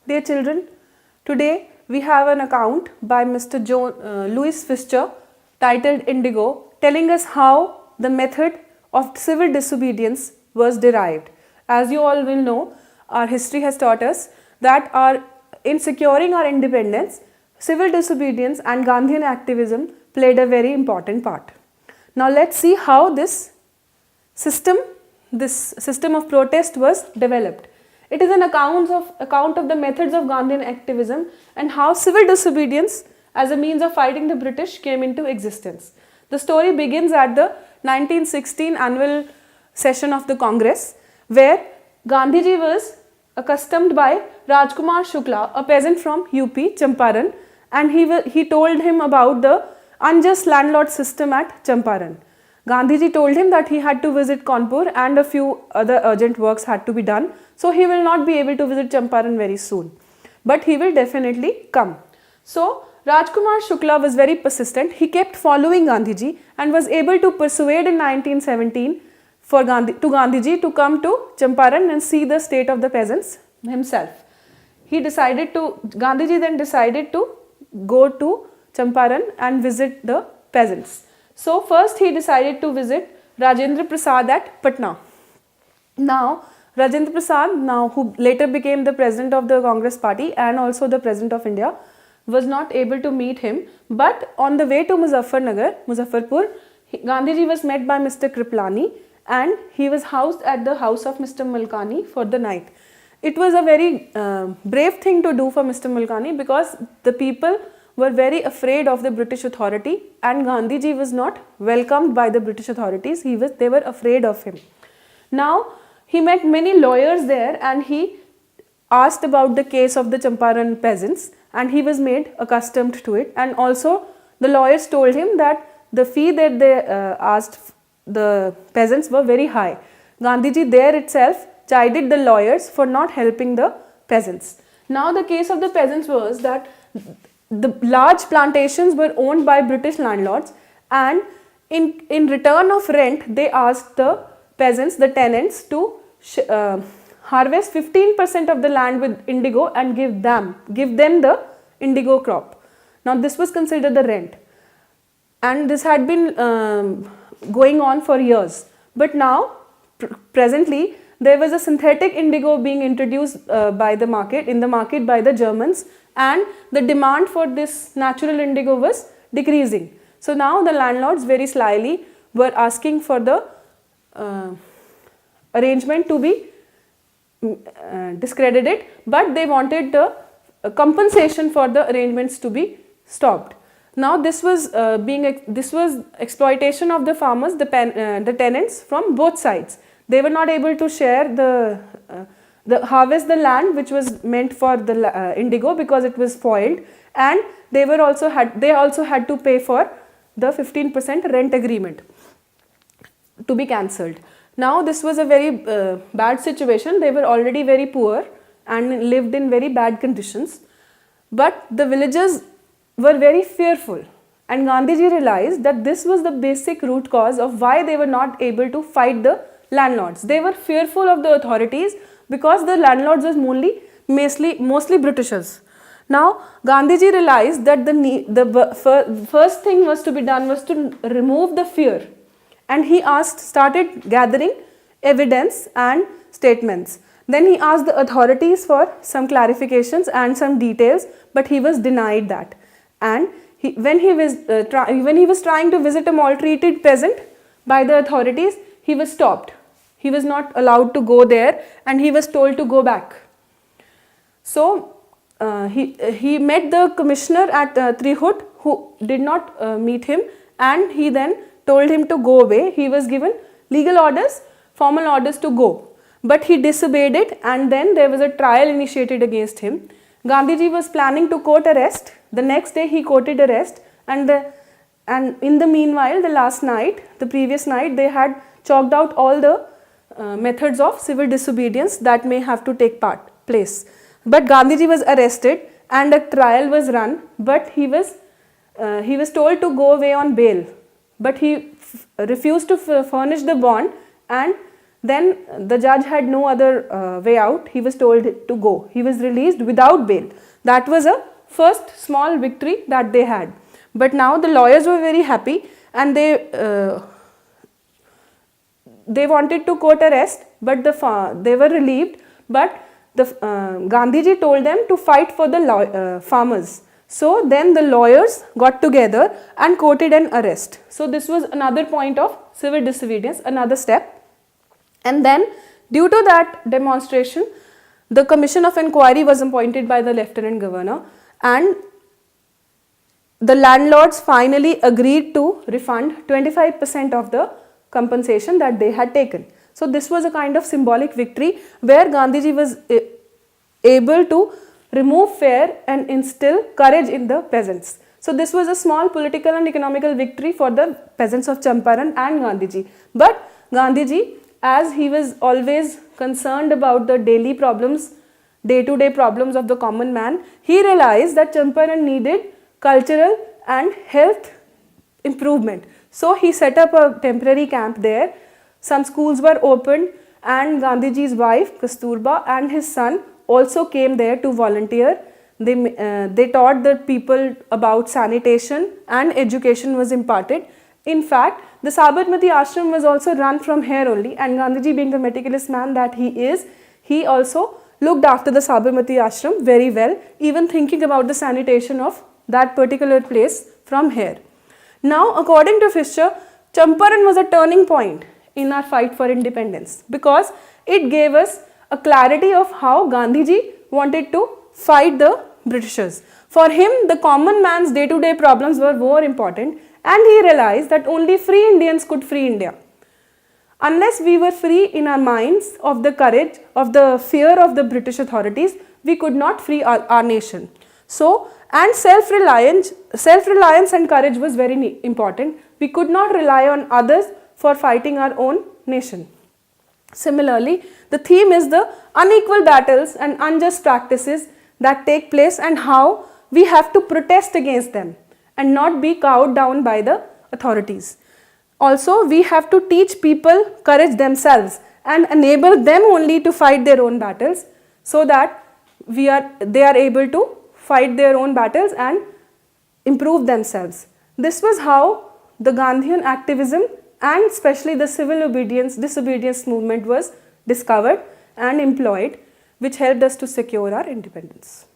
Dear children, today we have an account by Mr. Louis Fischer titled Indigo, telling us how the method of civil disobedience was derived. As you all will know, our history has taught us that in securing our independence, civil disobedience and Gandhian activism played a very important part. Now let's see how this system of protest was developed. It is an account of the methods of Gandhian activism and how civil disobedience as a means of fighting the British came into existence. The story begins at the 1916 annual session of the Congress, where Gandhiji was accustomed by Rajkumar Shukla, a peasant from UP, Champaran, and he told him about the unjust landlord system at Champaran. Gandhiji told him that he had to visit Kanpur and a few other urgent works had to be done. So he will not be able to visit Champaran very soon. But he will definitely come. So Rajkumar Shukla was very persistent. He kept following Gandhiji and was able to persuade in 1917 to Gandhiji to come to Champaran and see the state of the peasants himself. Gandhiji then decided to go to Champaran and visit the peasants. So first he decided to visit Rajendra Prasad at Patna. Now Rajendra Prasad, who later became the president of the Congress party and also the president of India, was not able to meet him, but on the way to Muzaffarpur, Gandhiji was met by Mr. Kriplani and he was housed at the house of Mr. Mulkani for the night. It was a very brave thing to do for Mr. Mulkani because the people were very afraid of the British authority and Gandhiji was not welcomed by the British authorities. They were afraid of him. Now he met many lawyers there and he asked about the case of the Champaran peasants and he was made accustomed to it, and also the lawyers told him that the fee that they asked the peasants were very high. Gandhiji there itself chided the lawyers for not helping the peasants. Now the case of the peasants was that the large plantations were owned by British landlords and in return of rent they asked the peasants, the tenants, to harvest 15% of the land with indigo and give them the indigo crop. Now this was considered the rent and this had been going on for years, but now presently there was a synthetic indigo being introduced in the market by the Germans, and the demand for this natural indigo was decreasing. So now the landlords very slyly were asking for the arrangement to be discredited, but they wanted the compensation for the arrangements to be stopped. Now this was exploitation of the farmers, the tenants from both sides. They were not able to share the harvest the land which was meant for the indigo because it was spoiled, and they also had to pay for the 15% rent agreement to be cancelled. Now this was a very bad situation. They were already very poor and lived in very bad conditions, but the villagers were very fearful, and Gandhiji realized that this was the basic root cause of why they were not able to fight the landlords. They were fearful of the authorities because the landlords was mostly Britishers. Now Gandhiji realized that the first thing was to be done was to remove the fear, and he started gathering evidence and statements. Then he asked the authorities for some clarifications and some details, but he was denied that. And when he was trying to visit a maltreated peasant by the authorities, he was stopped. He was not allowed to go there and he was told to go back. So he met the commissioner at Trihut, who did not meet him, and he then told him to go away. He was given legal orders, formal orders to go, but he disobeyed it, and then there was a trial initiated against him. Gandhiji was planning to court arrest. The next day he courted arrest, and in the meanwhile, the previous night, they had chalked out all the methods of civil disobedience that may have to take place. But Gandhiji was arrested and a trial was run, but he was told to go away on bail, but he refused to furnish the bond, and Then the judge had no other way out. He was told to go. He was released without bail. That was a first small victory that they had. But now the lawyers were very happy, and they wanted to court arrest, but they were relieved. But the Gandhiji told them to fight for the farmers. So then the lawyers got together and courted an arrest. So this was another point of civil disobedience, another step. And then due to that demonstration, the commission of inquiry was appointed by the Lieutenant Governor, and the landlords finally agreed to refund 25% of the compensation that they had taken. So this was a kind of symbolic victory where Gandhiji was able to remove fear and instill courage in the peasants. So this was a small political and economical victory for the peasants of Champaran and Gandhiji. But Gandhiji, as he was always concerned about the daily problems, day-to-day problems of the common man, he realized that Champaran needed cultural and health improvement. So he set up a temporary camp there. Some schools were opened, and Gandhiji's wife Kasturba and his son also came there to volunteer. They taught the people about sanitation, and education was imparted. In fact, the Sabarmati ashram was also run from here only, and Gandhiji, being the meticulous man that he is, he also looked after the Sabarmati ashram very well, even thinking about the sanitation of that particular place from here. Now, according to Fisher, Champaran was a turning point in our fight for independence, because it gave us a clarity of how Gandhiji wanted to fight the Britishers. For him, the common man's day-to-day problems were more important, and he realized that only free Indians could free India. Unless we were free in our minds of the courage, of the fear of the British authorities, we could not free our nation. So, and self-reliance and courage was very important. We could not rely on others for fighting our own nation. Similarly, the theme is the unequal battles and unjust practices that take place, and how we have to protest against them and not be cowed down by the authorities. Also, we have to teach people courage themselves and enable them only to fight their own battles, so that they are able to fight their own battles and improve themselves. This was how the Gandhian activism and especially the civil disobedience movement was discovered and employed, which helped us to secure our independence.